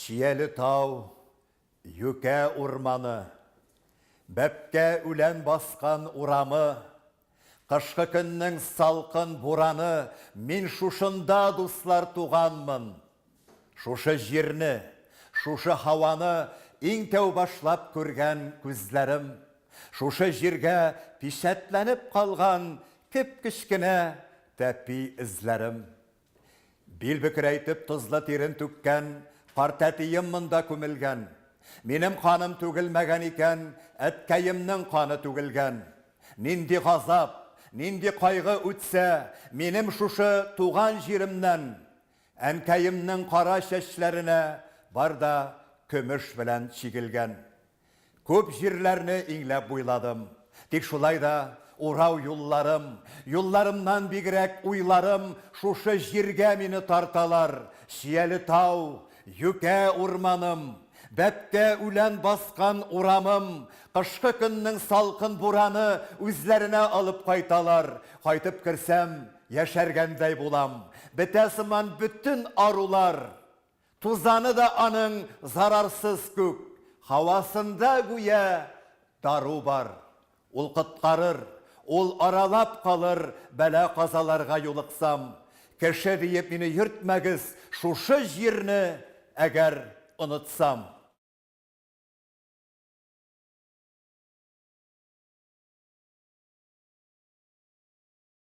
Шиелі тау, юкә урманы, бәпкә үлән басқан урамы, қышқы күннің салқын бураны, мен шушында дуслар туғанмын. Шушы жерні, шушы хаваны ең тәу башлап көрген күзләрім, шушы жерге пишәтләніп қалған кіп-кішкіне тәпи ізләрім. Бил бүкірәйтіп тұзлы терін түккен, партәтейім мұнда көмілген. Менім қаным төгілмәген екен, әткәйімнің қаны төгілген. Нинди ғазап, нинди қайғы өтсе, менім шушы туған жерімнен, әнкәйімнің қара шәшләріне барда көміш білән чигілген. Көп жерләрні еңләп бойладым, тек шулайда урау юлларымнан бигрәк уйларым, шушы жерге мені тарталар. Шиелі тау, юкә урманым, бәпкә үлән басқан урамым, қышқы күннің салқын бураны үзләріне алып қайталар. Қайтып кірсәм, яшәргәндәй булам, бітәсіман бүттін арулар. Тузаны да аның зарарсыз көк, хавасында гүя дару бар. Ул құтқарыр, ул аралап қалыр, бәлә қазаларға юлықсам. Кеше дейіп мені йөртмәгіз, шушы жерні әгәр ұнытсам.